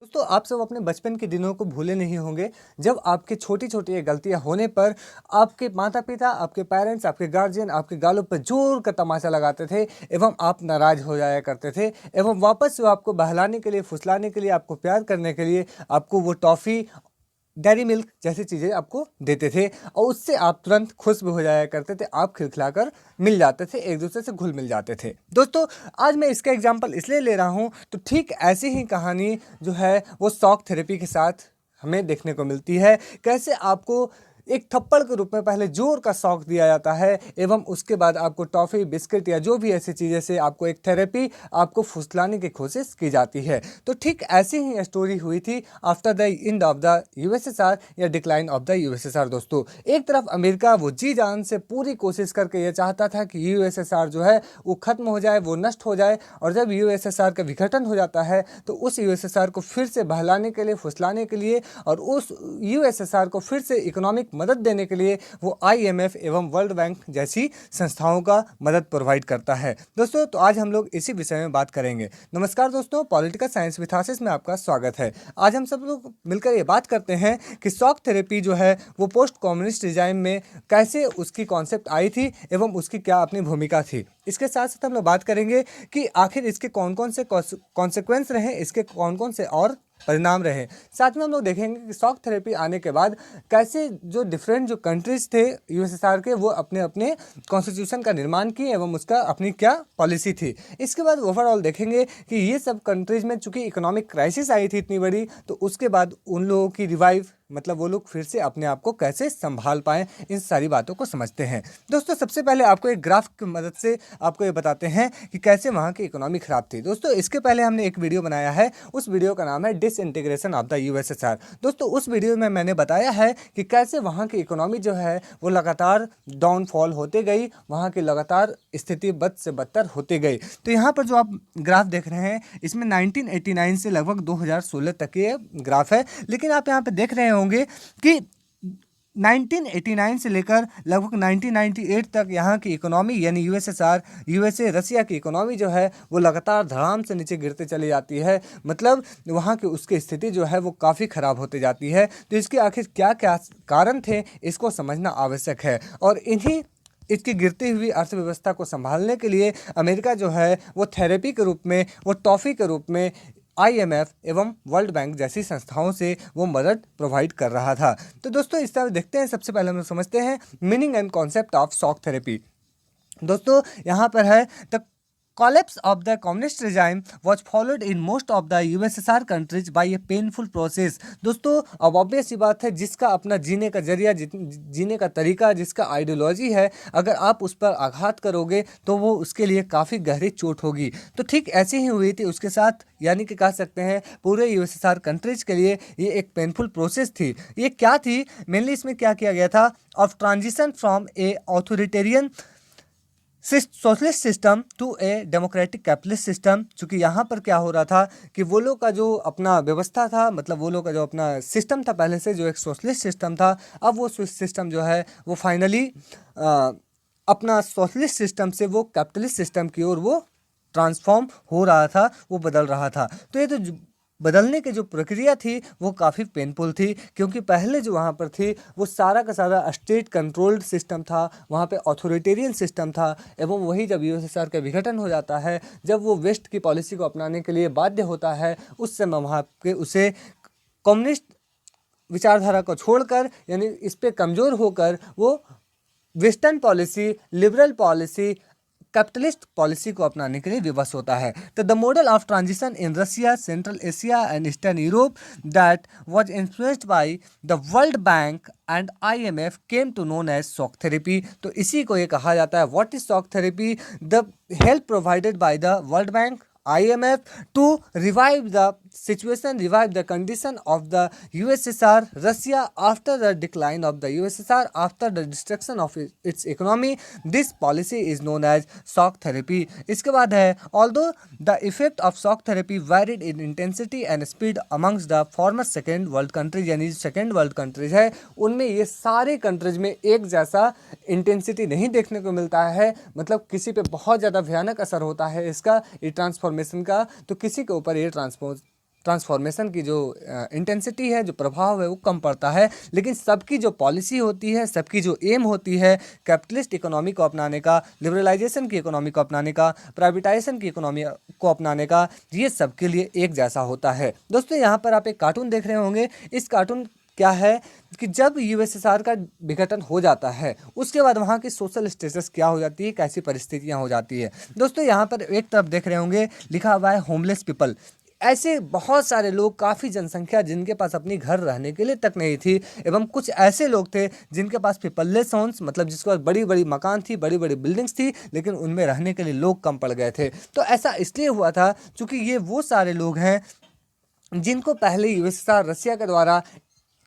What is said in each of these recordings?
दोस्तों आप सब अपने बचपन के दिनों को भूले नहीं होंगे जब आपके छोटी छोटी गलतियां होने पर आपके माता पिता, आपके पेरेंट्स, आपके गार्जियन आपके गालों पर जोर का तमाचा लगाते थे एवं आप नाराज हो जाया करते थे एवं वापस वो आपको बहलाने के लिए, फुसलाने के लिए, आपको प्यार करने के लिए आपको वो टॉफ़ी, डेयरी मिल्क जैसी चीज़ें आपको देते थे और उससे आप तुरंत खुश भी हो जाया करते थे। आप खिलखिलाकर मिल जाते थे, एक दूसरे से घुल मिल जाते थे। दोस्तों आज मैं इसका एग्जाम्पल इसलिए ले रहा हूँ तो ठीक ऐसी ही कहानी जो है वो शॉक थेरेपी के साथ हमें देखने को मिलती है। कैसे आपको एक थप्पड़ के रूप में पहले जोर का शॉक दिया जाता है एवं उसके बाद आपको टॉफ़ी, बिस्किट या जो भी ऐसी चीज़ें से आपको एक थेरेपी, आपको फुसलाने की कोशिश की जाती है। तो ठीक ऐसी ही स्टोरी हुई थी after the end of the USSR या डिक्लाइन ऑफ द यूएसएसआर। दोस्तों एक तरफ अमेरिका वो जी जान से पूरी कोशिश करके ये चाहता था कि यूएसएसआर जो है वो खत्म हो जाए, वो नष्ट हो जाए, और जब यूएसएसआर का विघटन हो जाता है तो उस यूएसएसआर को फिर से बहलाने के लिए, फुसलाने के लिए और उस यूएसएसआर को फिर से इकोनॉमिक मदद देने के लिए वो आईएमएफ एवं वर्ल्ड बैंक जैसी संस्थाओं का मदद प्रोवाइड करता है। दोस्तों तो आज हम लोग इसी विषय में बात करेंगे। नमस्कार दोस्तों, पॉलिटिकल साइंस विथ आशीष में आपका स्वागत है। आज हम सब लोग मिलकर ये बात करते हैं कि शॉक थेरेपी जो है वो पोस्ट कम्युनिस्ट रिजाइम में कैसे उसकी कॉन्सेप्ट आई थी एवं उसकी क्या अपनी भूमिका थी। इसके साथ साथ हम लोग बात करेंगे कि आखिर इसके कौन कौन से कॉन्सिक्वेंस रहे, इसके कौन कौन से और परिणाम रहे। साथ में हम लोग देखेंगे कि शॉक थेरेपी आने के बाद कैसे जो डिफरेंट जो कंट्रीज थे यूएसएसआर के वो अपने अपने कॉन्स्टिट्यूशन का निर्माण किए एवं उसका अपनी क्या पॉलिसी थी। इसके बाद ओवरऑल देखेंगे कि ये सब कंट्रीज में चूंकि इकोनॉमिक क्राइसिस आई थी इतनी बड़ी, तो उसके बाद उन लोगों की रिवाइव मतलब वो लोग फिर से अपने आप को कैसे संभाल पाएँ, इन सारी बातों को समझते हैं। दोस्तों सबसे पहले आपको एक ग्राफ की मदद से आपको ये बताते हैं कि कैसे वहाँ की इकोनॉमी खराब थी। दोस्तों इसके पहले हमने एक वीडियो बनाया है, उस वीडियो का नाम है डिसइंटीग्रेशन ऑफ द यूएसएसआर। दोस्तों उस वीडियो में मैंने बताया है कि कैसे वहाँ की इकोनॉमी जो है वो लगातार डाउनफॉल होते गई, वहाँ की लगातार स्थिति बद से बदतर होती गई। तो यहाँ पर जो आप ग्राफ देख रहे हैं इसमें 1989 से लगभग 2016 तक ये ग्राफ है, लेकिन आप यहाँ पे देख रहे होंगे कि 1989 से लेकर लगभग 1998 तक यहाँ की इकोनॉमी यानी यूएसएसआर, यूएसए, रसिया की इकोनॉमी जो है वो लगातार धड़ाम से नीचे गिरते चली जाती है। मतलब वहाँ की उसकी स्थिति जो है वो काफ़ी ख़राब होती जाती है। तो इसके आखिर क्या क्या कारण थे इसको समझना आवश्यक है, और इन्हीं इसकी गिरती हुई अर्थव्यवस्था को संभालने के लिए अमेरिका जो है वो थेरेपी के रूप में, वो टॉफ़ी के रूप में आईएमएफ एवं वर्ल्ड बैंक जैसी संस्थाओं से वो मदद प्रोवाइड कर रहा था। तो दोस्तों इस तरह देखते हैं, सबसे पहले हम समझते हैं meaning and concept of shock therapy. दोस्तों यहाँ पर है the collapse of the communist regime was followed in most of the USSR countries by a painful process। दोस्तों अब ऑब्वियस सी बात है, जिसका अपना जीने का जरिया, जीने का तरीका, जिसका आइडियोलॉजी है, अगर आप उस पर आघात करोगे तो वो उसके लिए काफ़ी गहरी चोट होगी। तो ठीक ऐसी ही हुई थी उसके साथ, यानी कि कह सकते हैं पूरे यूएसएसआर कंट्रीज के लिए ये एक पेनफुल प्रोसेस थी। ये क्या थी मेनली, इसमें क्या किया गया था, of transition from a authoritarian socialist system to a democratic capitalist system. चूँकि यहाँ पर क्या हो रहा था कि वो लोग का जो अपना व्यवस्था था, मतलब वो लोग का जो अपना सिस्टम था पहले से, जो एक सोशलिस्ट सिस्टम था, अब वो सिस्टम जो है वो फाइनली अपना सोशलिस्ट सिस्टम से वो कैपिटलिस्ट सिस्टम की ओर वो ट्रांसफॉर्म हो रहा था, वो बदल रहा था। तो ये तो बदलने की जो प्रक्रिया थी वो काफ़ी पेनफुल थी, क्योंकि पहले जो वहाँ पर थी वो सारा का सारा स्टेट कंट्रोल्ड सिस्टम था, वहाँ पे ऑथोरिटेरियन सिस्टम था। एवं वही जब यूएसएसआर का विघटन हो जाता है, जब वो वेस्ट की पॉलिसी को अपनाने के लिए बाध्य होता है, उस समय वहाँ पे उसे कम्युनिस्ट विचारधारा को छोड़कर, यानी इस पे कमज़ोर होकर वो western policy, liberal policy, capitalist policy को अपनाने के लिए विवश होता है। तो the model of transition in Russia, Central Asia and Eastern Europe that was influenced by the World Bank and IMF came to known as shock therapy. तो इसी को ये कहा जाता है, what is shock therapy, the help provided by the World Bank, IMF to revive the situation, revive the condition of the USSR, Russia after the decline of the USSR, after the destruction of its economy. This policy is known as shock therapy. इसके बाद है, although the effect of shock therapy varied in intensity and speed amongst the former second world countries, यानी second world countries है, उनमें ये सारे countries में एक जैसा इंटेंसिटी नहीं देखने को मिलता है। मतलब किसी पे बहुत ज़्यादा भयानक असर होता है इसका, ये ट्रांसफॉर्मेशन का, तो किसी के ऊपर ये ट्रांसफॉर्मेशन की जो इंटेंसिटी है, जो प्रभाव है, वो कम पड़ता है। लेकिन सबकी जो पॉलिसी होती है, सबकी जो एम होती है कैपिटलिस्ट इकोनॉमी को अपनाने का, लिबरलाइजेशन की इकोनॉमी को अपनाने का, प्राइवेटाइजेशन की इकोनॉमी को अपनाने का, ये सबके लिए एक जैसा होता है। दोस्तों यहाँ पर आप एक कार्टून देख रहे होंगे। इस कार्टून क्या है कि जब यूएसएसआर का विघटन हो जाता है उसके बाद वहाँ की सोशल स्टेटस क्या हो जाती है, कैसी परिस्थितियाँ हो जाती है। दोस्तों यहाँ पर एक तरफ देख रहे होंगे लिखा हुआ है होमलेस पीपल। ऐसे बहुत सारे लोग, काफ़ी जनसंख्या जिनके पास अपनी घर रहने के लिए तक नहीं थी, एवं कुछ ऐसे लोग थे जिनके पास पीपललेस होम्स, मतलब जिसके पास बड़ी बड़ी मकान थी, बड़ी बड़ी बिल्डिंग्स थी, लेकिन उनमें रहने के लिए लोग कम पड़ गए थे। तो ऐसा इसलिए हुआ था क्योंकि ये वो सारे लोग हैं जिनको पहले यूएसएसआर रसिया के द्वारा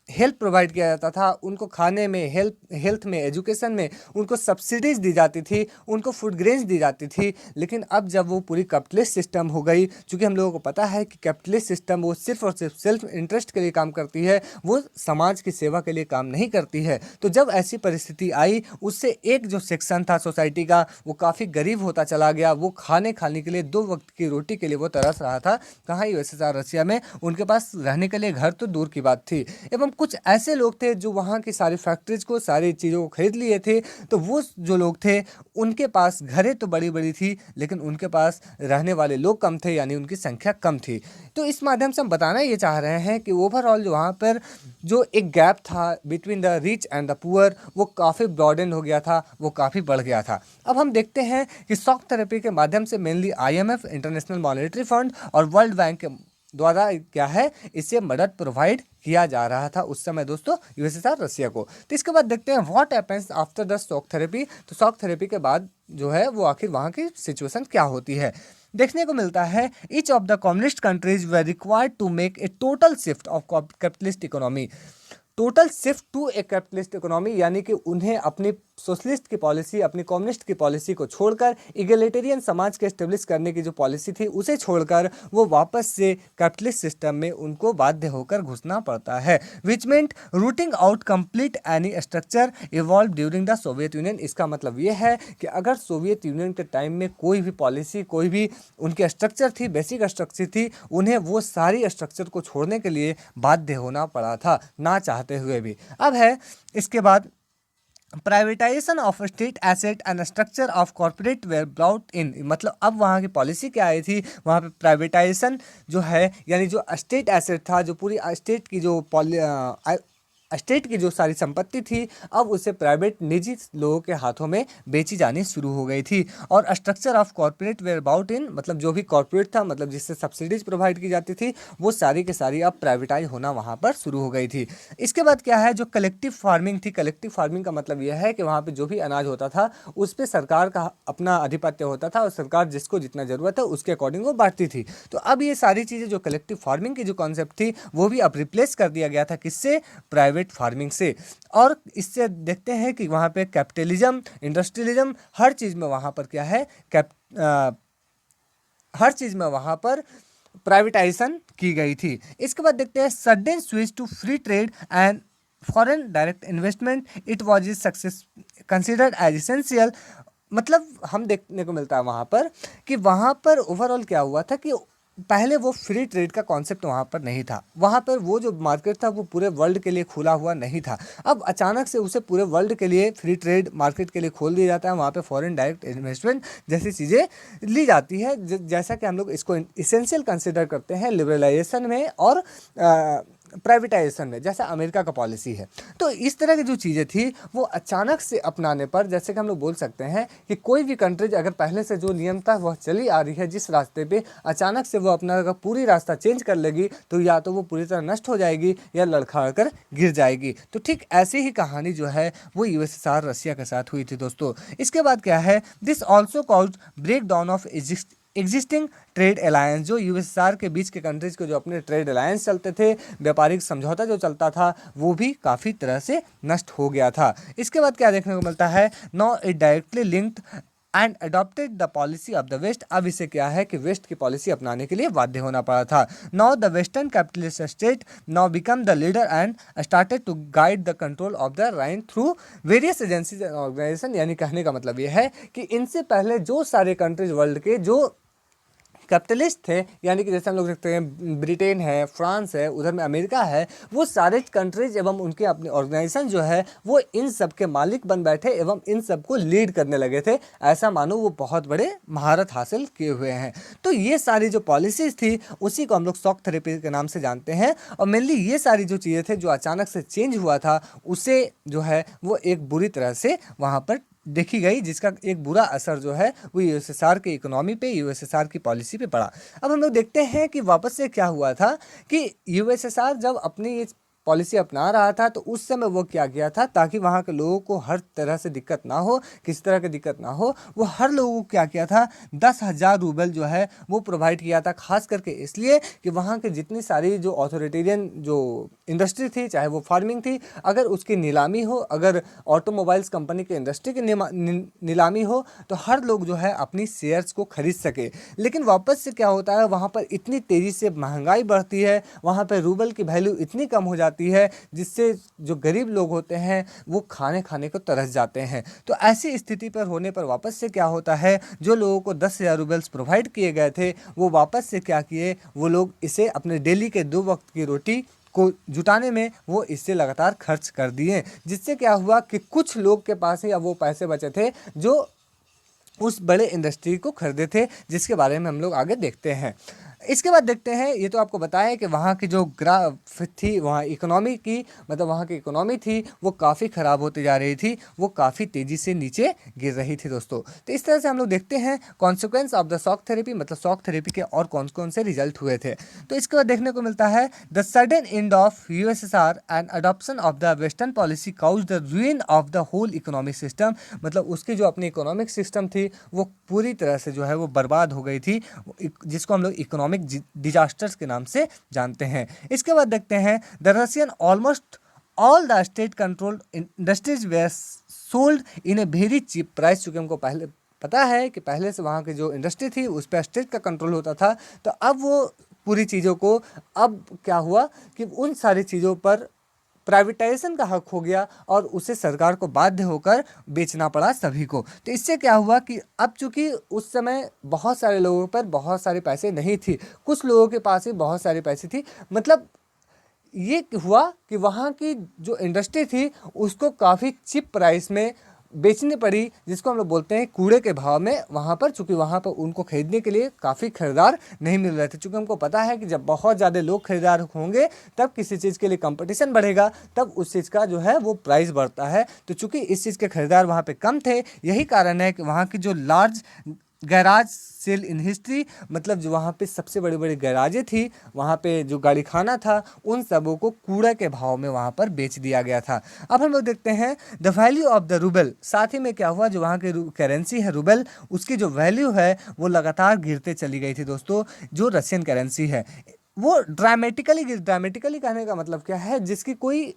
हेल्प प्रोवाइड किया जाता था। उनको खाने में, हेल्थ में, एजुकेशन में उनको सब्सिडीज़ दी जाती थी, उनको फूड ग्रेन्स दी जाती थी। लेकिन अब जब वो पूरी कैपिटलिस्ट सिस्टम हो गई, चूँकि हम लोगों को पता है कि कैपिटलिस्ट सिस्टम वो सिर्फ और सिर्फ सेल्फ इंटरेस्ट के लिए काम करती है, वो समाज की सेवा के लिए काम नहीं करती है। तो जब ऐसी परिस्थिति आई, उससे एक जो सेक्शन था सोसाइटी का वो काफ़ी गरीब होता चला गया। वो खाने के लिए 2 वक्त की रोटी के लिए वो तरस रहा था। कहाँ यूएसएसआर रसिया में उनके पास रहने के लिए घर तो दूर की बात थी। एवं कुछ ऐसे लोग थे जो वहाँ की सारी फैक्ट्रीज को, सारी चीज़ों को खरीद लिए थे। तो वो जो लोग थे उनके पास घरें तो बड़ी बड़ी थी, लेकिन उनके पास रहने वाले लोग कम थे, यानी उनकी संख्या कम थी। तो इस माध्यम से हम बताना ये चाह रहे हैं कि ओवरऑल जो वहाँ पर जो एक गैप था between the rich and the poor, वो काफ़ी ब्रॉडन हो गया था, वो काफ़ी बढ़ गया था। अब हम देखते हैं कि शॉक थेरेपी के माध्यम से mainly IMF, international monetary fund और वर्ल्ड बैंक द्वारा क्या है, इससे मदद प्रोवाइड किया जा रहा था उस समय दोस्तों यूएसएसआर रसिया को। तो इसके बाद देखते हैं what happens after the shock therapy. तो शॉक थेरेपी के बाद जो है वो आखिर वहाँ की सिचुएशन क्या होती है, देखने को मिलता है। Each of the communist countries were required to make a total shift of capitalist economy. Total shift to a capitalist economy, यानी कि उन्हें अपनी सोशलिस्ट की पॉलिसी, अपनी कम्युनिस्ट की पॉलिसी को छोड़कर इगलिटेरियन समाज के एस्टेब्लिश करने की जो पॉलिसी थी उसे छोड़कर वो वापस से कैपिटलिस्ट सिस्टम में उनको बाध्य होकर घुसना पड़ता है। Which meant rooting out complete any structure evolve during the Soviet Union. इसका मतलब ये है कि अगर सोवियत यूनियन के टाइम में कोई भी पॉलिसी, कोई भी उनकी स्ट्रक्चर थी, बेसिक स्ट्रक्चर थी, उन्हें वो सारी स्ट्रक्चर को छोड़ने के लिए बाध्य होना पड़ा था, ना चाहते हुए भी। अब है इसके बाद privatisation of state asset and structure of corporate were brought in. मतलब अब वहाँ की पॉलिसी क्या आई थी, वहाँ पे प्राइवेटाइजेशन जो है, यानी जो स्टेट एसेट था, जो पूरी स्टेट की जो स्टेट की जो सारी संपत्ति थी, अब उसे प्राइवेट, निजी लोगों के हाथों में बेची जानी शुरू हो गई थी। और structure of corporate where about in, मतलब जो भी कॉर्पोरेट था, मतलब जिससे सब्सिडीज प्रोवाइड की जाती थी, वो सारी की सारी अब प्राइवेटाइज होना वहाँ पर शुरू हो गई थी। इसके बाद क्या है, जो कलेक्टिव फार्मिंग थी। कलेक्टिव फार्मिंग का मतलब यह है कि वहाँ पर जो भी अनाज होता था उस पर सरकार का अपना आधिपत्य होता था और सरकार जिसको जितना ज़रूरत है उसके अकॉर्डिंग वो बांटती थी। तो अब ये सारी चीज़ें, जो कलेक्टिव फार्मिंग की जो कॉन्सेप्ट थी, वो भी अब रिप्लेस कर दिया गया था किससे, प्राइवेट फार्मिंग से। और इससे देखते हैं कि वहाँ पे कैपिटलिज्म, इंडस्ट्रियलिज्म, हर चीज़ में वहाँ पर क्या है, हर चीज़ में वहाँ पर प्राइवेटाइजेशन की गई थी। इसके बाद देखते हैं sudden switch to free trade and foreign direct investment, it was is success considered as essential. मतलब हम देखने को मिलता है वहाँ पर कि वहाँ पर ओवरऑल क्या हुआ था कि पहले वो फ्री ट्रेड का कॉन्सेप्ट वहाँ पर नहीं था। वहाँ पर वो जो मार्केट था वो पूरे वर्ल्ड के लिए खुला हुआ नहीं था। अब अचानक से उसे पूरे वर्ल्ड के लिए फ्री ट्रेड मार्केट के लिए खोल दिया जाता है। वहाँ पे फॉरेन डायरेक्ट इन्वेस्टमेंट जैसी चीज़ें ली जाती है, जैसा कि हम लोग इसको इसेंशियल कंसिडर करते हैं लिबरलाइजेशन में और प्राइवेटाइजेशन में, जैसा अमेरिका का पॉलिसी है। तो इस तरह की जो चीज़ें थी वो अचानक से अपनाने पर, जैसे कि हम लोग बोल सकते हैं कि कोई भी कंट्रीज अगर पहले से जो नियम था वह चली आ रही है जिस रास्ते पे, अचानक से वो अपना अगर पूरी रास्ता चेंज कर लेगी तो या तो वो पूरी तरह नष्ट हो जाएगी या लड़खड़ा कर गिर जाएगी। तो ठीक ऐसी ही कहानी जो है वो यूएसएसआर रसिया के साथ हुई थी दोस्तों। इसके बाद क्या है, this also caused break down of existing trade alliance. जो यूएसएसआर के बीच के कंट्रीज के जो अपने ट्रेड अलायंस चलते थे, व्यापारिक समझौता जो चलता था, वो भी काफ़ी तरह से नष्ट हो गया था। इसके बाद क्या देखने को मिलता है, now it directly linked and adopted the policy of the west. अब इसे क्या है कि वेस्ट की पॉलिसी अपनाने के लिए बाध्य होना पड़ा था। Now the western capitalist state now become the leader and started to guide the control of the reign through various agencies and organisation. यानी कहने का मतलब ये है कि इनसे पहले जो सारे कंट्रीज वर्ल्ड के जो कैपिटलिस्ट थे, यानी कि जैसे हम लोग देखते हैं ब्रिटेन है, फ्रांस है, उधर में अमेरिका है, वो सारे कंट्रीज एवं उनके अपने ऑर्गेनाइजेशन जो है वो इन सब के मालिक बन बैठे एवं इन सब को लीड करने लगे थे। ऐसा मानो वो बहुत बड़े महारत हासिल किए हुए हैं। तो ये सारी जो पॉलिसीज थी उसी को हम लोग शॉक थेरेपी के नाम से जानते हैं। और मेनली ये सारी जो चीज़ें थे जो अचानक से चेंज हुआ था, उसे जो है वो एक बुरी तरह से वहाँ पर देखी गई, जिसका एक बुरा असर जो है वो यूएसएसआर की इकोनॉमी पे, यूएसएसआर की पॉलिसी पे पड़ा। अब हम लोग देखते हैं कि वापस से क्या हुआ था कि यूएसएसआर जब अपनी ये पॉलिसी अपना रहा था तो उस समय वो क्या किया था, ताकि वहाँ के लोगों को हर तरह से दिक्कत ना हो, किसी तरह की दिक्कत ना हो, वो हर लोगों को क्या किया था, 10,000 रूबल जो है वो प्रोवाइड किया था। खास करके इसलिए कि वहाँ के जितनी सारी जो ऑथोरिटेरियन जो इंडस्ट्री थी, चाहे वो फार्मिंग थी, अगर उसकी नीलामी हो, अगर ऑटोमोबाइल्स कंपनी के इंडस्ट्री की नीलामी हो, तो हर लोग जो है अपनी शेयर्स को खरीद सके। लेकिन वापस से क्या होता है, वहाँ पर इतनी तेज़ी से महंगाई बढ़ती है, वहाँ पर रूबल की वैल्यू इतनी कम हो जाती है, जिससे जो गरीब लोग होते हैं वो खाने को तरस जाते हैं। तो ऐसी स्थिति पर होने पर वापस से क्या होता है, जो लोगों को 10,000 रूबल्स प्रोवाइड किए गए थे वो वापस से क्या किए, वो लोग इसे अपने डेली के 2 वक्त की रोटी को जुटाने में वो इससे लगातार खर्च कर दिए। जिससे क्या हुआ कि कुछ लोग के पास ही अब वो पैसे बचे थे जो उस बड़े इंडस्ट्री को खरीदे थे, जिसके बारे में हम लोग आगे देखते हैं। इसके बाद देखते हैं, ये तो आपको बताया कि वहाँ की जो ग्राफ थी, वहाँ इकोनॉमी की, मतलब वहाँ की इकोनॉमी थी वो काफ़ी ख़राब होती जा रही थी, वो काफ़ी तेज़ी से नीचे गिर रही थी दोस्तों। तो इस तरह से हम लोग देखते हैं consequence of the shock therapy, मतलब शॉक थेरेपी के और कौन कौन से रिजल्ट हुए थे। तो इसके बाद देखने को मिलता है the sudden end of USSR and adoption of the western policy cause the ruin of the whole economic system, मतलब उसकी जो अपनी इकोनॉमिक सिस्टम थी वो पूरी तरह से जो है वो बर्बाद हो गई थी, जिसको हम लोग इकोनॉमिक डिजास्टर्स के नाम से जानते हैं। इसके बाद देखते हैं the Russian almost all the state controlled industries were sold in a very cheap price. चूँकि हमको पहले पता है कि पहले से वहाँ की जो इंडस्ट्री थी उस पर स्टेट का कंट्रोल होता था, तो अब वो पूरी चीज़ों को, अब क्या हुआ कि उन सारी चीज़ों पर प्राइवेटाइजेशन का हक हो गया और उसे सरकार को बाध्य होकर बेचना पड़ा सभी को। तो इससे क्या हुआ कि अब चूंकि उस समय बहुत सारे लोगों पर बहुत सारे पैसे नहीं थी, कुछ लोगों के पास ही बहुत सारे पैसे थी, मतलब ये हुआ कि वहाँ की जो इंडस्ट्री थी उसको काफ़ी चिप प्राइस में बेचनी पड़ी, जिसको हम लोग बोलते हैं कूड़े के भाव में वहाँ पर, चूँकि वहाँ पर उनको खरीदने के लिए काफ़ी खरीदार नहीं मिल रहे थे। चूँकि हमको पता है कि जब बहुत ज़्यादा लोग खरीदार होंगे तब किसी चीज़ के लिए कंपटीशन बढ़ेगा, तब उस चीज़ का जो है वो प्राइस बढ़ता है। तो चूँकि इस चीज़ के खरीदार वहाँ पे कम थे, यही कारण है कि वहाँ की जो large garage sale in history, मतलब जो वहाँ पे सबसे बड़ी बड़ी गैराजें थी, वहाँ पे जो गाड़ी खाना था, उन सबों को कूड़ा के भाव में वहाँ पर बेच दिया गया था। अब हम लोग देखते हैं the value of the rouble. साथ ही में क्या हुआ, जो वहाँ की करेंसी है रूबल, उसकी जो वैल्यू है वो लगातार गिरते चली गई थी दोस्तों। जो रशियन करेंसी है वो ड्रामेटिकली कहने का मतलब क्या है, जिसकी कोई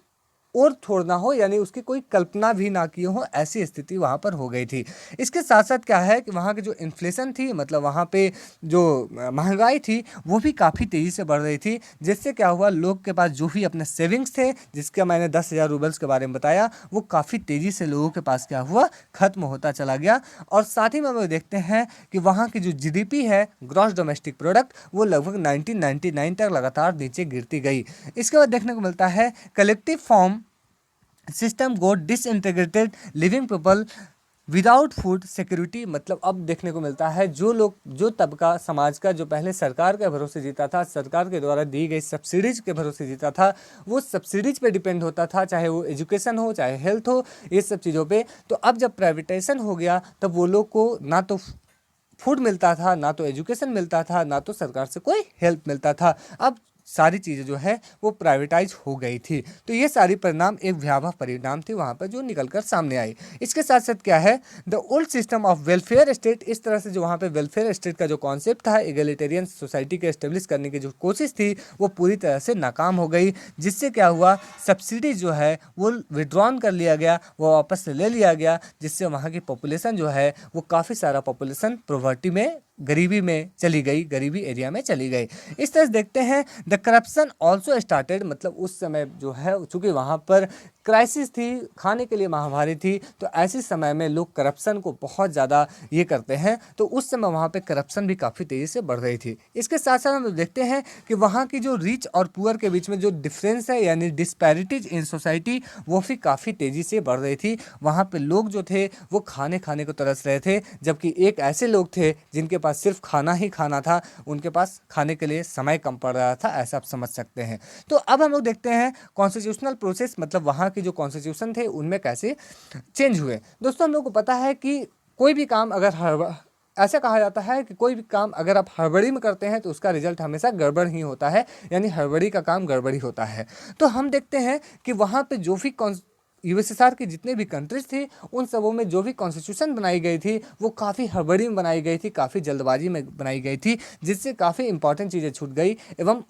और छोड़ना हो, यानी उसकी कोई कल्पना भी ना की हो, ऐसी स्थिति वहाँ पर हो गई थी। इसके साथ साथ क्या है कि वहाँ की जो इन्फ्लेशन थी, मतलब वहाँ पे जो महंगाई थी वो भी काफ़ी तेज़ी से बढ़ रही थी। जिससे क्या हुआ, लोग के पास जो भी अपने सेविंग्स थे, जिसका मैंने 10,000 रूबल्स के बारे में बताया, वो काफ़ी तेज़ी से लोगों के पास क्या हुआ, ख़त्म होता चला गया। और साथ ही में हम देखते हैं कि वहाँ की जो जीडीपी है, ग्रॉस डोमेस्टिक प्रोडक्ट, वो लगभग 1999 तक लगातार नीचे गिरती गई। इसके बाद देखने को मिलता है collective farm system go disintegrated, living people without food security. मतलब अब देखने को मिलता है जो लोग, जो तबका समाज का जो पहले सरकार के भरोसे जीता था, सरकार के द्वारा दी गई सब्सिडीज के भरोसे जीता था, वो सब्सिडीज पे डिपेंड होता था, चाहे वो एजुकेशन हो, चाहे हेल्थ हो, ये सब चीज़ों पे। तो अब जब प्राइवेटाइजेशन हो गया तब वो लोग को ना तो फूड मिलता था, ना तो एजुकेशन मिलता था, ना तो सरकार से कोई हेल्प मिलता था। अब सारी चीज़ें जो है वो प्राइवेटाइज हो गई थी। तो ये सारी परिणाम एक भयावह परिणाम थी वहाँ पर जो निकल कर सामने आई। इसके साथ साथ क्या है, the old system of welfare state, इस तरह से जो वहाँ पे वेलफेयर स्टेट का जो कॉन्सेप्ट था, एगलिटेरियन सोसाइटी के एस्टेब्लिश करने की जो कोशिश थी, वो पूरी तरह से नाकाम हो गई। जिससे क्या हुआ, सब्सिडी जो है वो विड्रॉन कर लिया गया, वो वापस से ले लिया गया, जिससे वहाँ की पॉपुलेशन जो है वो काफ़ी सारा पॉपुलेशन पॉवर्टी में गरीबी में चली गई, गरीबी एरिया में चली गई। इस तरह से देखते हैं द करप्शन ऑल्सो स्टार्टेड, मतलब उस समय जो है चूँकि वहाँ पर क्राइसिस थी, खाने के लिए महामारी थी, तो ऐसे समय में लोग करप्शन को बहुत ज़्यादा ये करते हैं, तो उस समय वहाँ पे करप्शन भी काफ़ी तेज़ी से बढ़ रही थी। इसके साथ साथ हम देखते हैं कि वहाँ की जो रिच और पुअर के बीच में जो डिफरेंस है यानी डिस्पैरिटीज इन सोसाइटी, वो भी काफ़ी तेज़ी से बढ़ रही थी। वहाँ पे लोग जो थे वो खाने खाने को तरस रहे थे, जबकि एक ऐसे लोग थे जिनके पास सिर्फ खाना ही खाना था, उनके पास खाने के लिए समय कम पड़ रहा था, ऐसा आप समझ सकते हैं। तो अब हम लोग देखते हैं कॉन्स्टिट्यूशनल प्रोसेस, मतलब वहाँ की जो कॉन्स्टिट्यूशन थे उनमें कैसे चेंज हुए। दोस्तों हम लोग को पता है कि कोई भी काम अगर ऐसा कहा जाता है कि कोई भी काम अगर आप हड़बड़ी में करते हैं तो उसका रिजल्ट हमेशा गड़बड़ ही होता है, यानी हड़बड़ी का काम गड़बड़ी होता है। तो हम देखते हैं कि वहाँ पे जो भी यूएसएसआर की जितने भी कंट्रीज थी उन सबों में जो भी कॉन्स्टिट्यूशन बनाई गई थी वो काफ़ी हड़बड़ी में बनाई गई थी, काफ़ी जल्दबाजी में बनाई गई थी, जिससे काफ़ी इंपॉर्टेंट चीज़ें छूट गई, एवं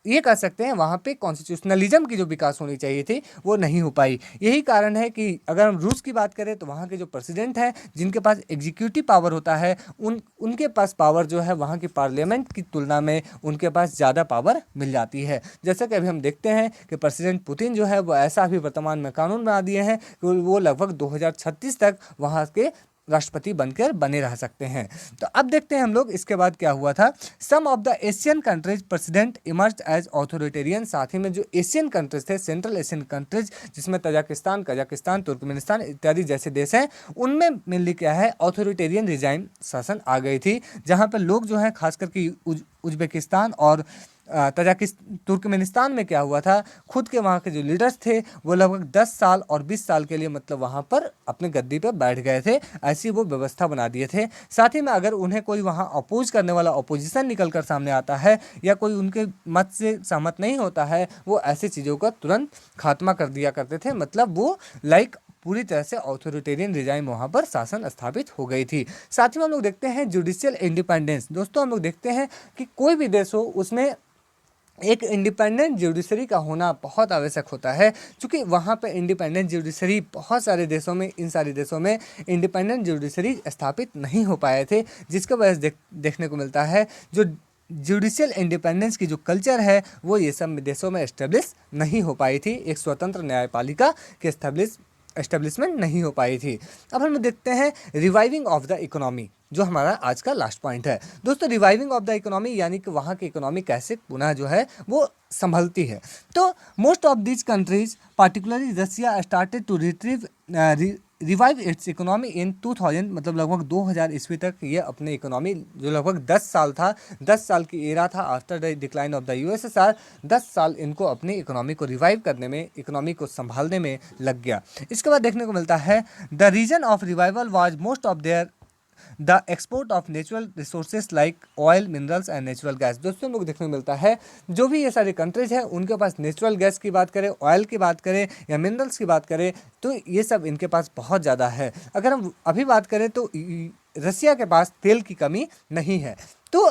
ये कह सकते हैं वहाँ पे कॉन्स्टिट्यूशनलिज्म की जो विकास होनी चाहिए थी वो नहीं हो पाई। यही कारण है कि अगर हम रूस की बात करें तो वहाँ के जो प्रेसिडेंट हैं जिनके पास एग्जीक्यूटिव पावर होता है, उनके पास पावर जो है वहाँ की पार्लियामेंट की तुलना में उनके पास ज़्यादा पावर मिल जाती है। जैसा कि अभी हम देखते हैं कि प्रेसिडेंट पुतिन जो है वो ऐसा अभी वर्तमान में कानून बना दिए हैं कि वो लगभग 2036 तक वहाँ के राष्ट्रपति बनकर बने रह सकते हैं। तो अब देखते हैं हम लोग इसके बाद क्या हुआ था। Some of the Asian countries president emerge as authoritarian, साथ ही में जो एशियन कंट्रीज थे, सेंट्रल एशियन कंट्रीज जिसमें तजाकिस्तान, कजाकिस्तान, तुर्कमेनिस्तान इत्यादि जैसे देश हैं, उनमें मेनली क्या है ऑथोरिटेरियन रिजाइम शासन आ गई थी, जहाँ पर लोग जो है खास करके उज्बेकिस्तान और तुर्कमेनिस्तान में क्या हुआ था, खुद के वहाँ के जो लीडर्स थे वो लगभग 10 साल और 20 साल के लिए मतलब वहाँ पर अपने गद्दी पर बैठ गए थे, ऐसी वो व्यवस्था बना दिए थे। साथ ही में अगर उन्हें कोई वहाँ अपोज करने वाला अपोजिशन निकल कर सामने आता है या कोई उनके मत से सहमत नहीं होता है, वो ऐसी चीज़ों का तुरंत खात्मा कर दिया करते थे, मतलब वो पूरी तरह से ऑथोरिटेरियन रिजाइम वहाँ पर शासन स्थापित हो गई थी। साथ ही में हम लोग देखते हैं जुडिशियल इंडिपेंडेंस। दोस्तों हम लोग देखते हैं कि कोई भी देश हो उसमें एक इंडिपेंडेंट जुडिशरी का होना बहुत आवश्यक होता है, क्योंकि वहाँ पे इंडिपेंडेंट जुडिशरी बहुत सारे देशों में, इन सारे देशों में इंडिपेंडेंट जुडिशरी स्थापित नहीं हो पाए थे, जिसका वजह देखने को मिलता है जो जुडिशियल इंडिपेंडेंस की जो कल्चर है वो ये सब देशों में एस्टेब्लिश नहीं हो पाई थी, एक स्वतंत्र न्यायपालिका की एस्टेब्लिशमेंट नहीं हो पाई थी। अब हम देखते हैं रिवाइविंग ऑफ द इकोनॉमी, जो हमारा आज का लास्ट पॉइंट है। दोस्तों रिवाइविंग ऑफ द इकोनॉमी यानी कि वहाँ की इकोनॉमी कैसे पुनः जो है वो संभलती है। तो most of these countries particularly Russia started to revive its economy in 2000, मतलब लगभग 2000 ईस्वी तक ये अपने इकोनॉमी जो लगभग 10 साल था, 10 साल की एरा था after the decline of the USSR, 10 साल इनको अपनी इकोनॉमी को रिवाइव करने में, इकोनॉमी को संभालने में लग गया। इसके बाद देखने को मिलता है the reason of revival was most of their the export of natural resources like oil, minerals and natural gas. दोस्तों हम लोग देखने को मिलता है जो भी ये सारी कंट्रीज हैं उनके पास नेचुरल गैस की बात करें, ऑयल की बात करें या मिनरल्स की बात करें तो ये सब इनके पास बहुत ज़्यादा है। अगर हम अभी बात करें तो रसिया के पास तेल की कमी नहीं है। तो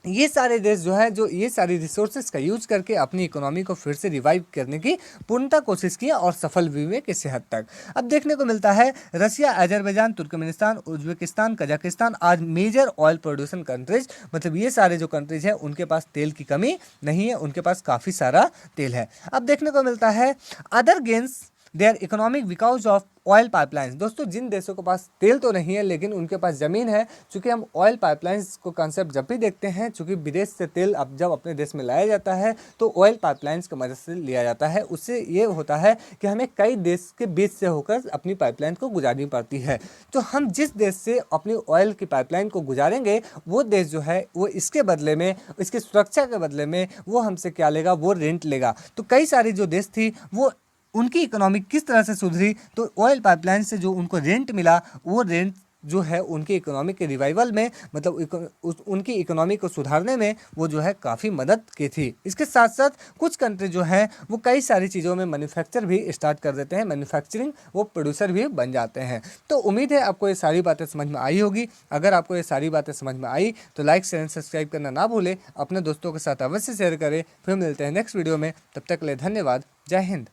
ये सारे देश जो है जो ये सारी रिसोर्सेज का यूज करके अपनी इकोनॉमी को फिर से रिवाइव करने की पूर्णतः कोशिश की और सफल भी हुए किसी हद तक। अब देखने को मिलता है रसिया, अजरबैजान, तुर्कमेनिस्तान, उज्बेकिस्तान, कजाकिस्तान आज मेजर ऑयल प्रोड्यूसिंग कंट्रीज, मतलब ये सारे जो कंट्रीज हैं उनके पास तेल की कमी नहीं है, उनके पास काफ़ी सारा तेल है। अब देखने को मिलता है other gains their economic because of oil pipelines. दोस्तों जिन देशों के पास तेल तो नहीं है लेकिन उनके पास ज़मीन है, चूँकि हम ऑयल पाइपलाइंस को कंसेप्ट जब भी देखते हैं, चूँकि विदेश से तेल अब जब अपने देश में लाया जाता है तो ऑयल पाइपलाइंस की मदद से लिया जाता है। उससे ये होता है कि हमें कई देश के बीच से होकर अपनी पाइपलाइन को गुजारनी पड़ती है। तो हम जिस देश से अपनी ऑयल की पाइपलाइन को गुजारेंगे वो देश जो है वो इसके बदले में, इसकी सुरक्षा के बदले में वो हमसे क्या लेगा, वो रेंट लेगा। तो कई सारी जो देश थी वो उनकी इकोनॉमी किस तरह से सुधरी, तो ऑयल पाइपलाइन से जो उनको रेंट मिला वो रेंट जो है उनकी इकोनॉमी के रिवाइवल में, मतलब उनकी इकोनॉमी को सुधारने में वो जो है काफ़ी मदद की थी। इसके साथ साथ कुछ कंट्री जो हैं वो कई सारी चीज़ों में मैन्युफैक्चर भी स्टार्ट कर देते हैं, मैन्युफैक्चरिंग वो प्रोड्यूसर भी बन जाते हैं। तो उम्मीद है आपको ये सारी बातें समझ में आई होगी। अगर आपको ये सारी बातें समझ में आई तो लाइक, शेयर एंड सब्सक्राइब करना ना भूलें, अपने दोस्तों के साथ अवश्य शेयर करें। फिर मिलते हैं नेक्स्ट वीडियो में, तब तक के लिए धन्यवाद। जय हिंद।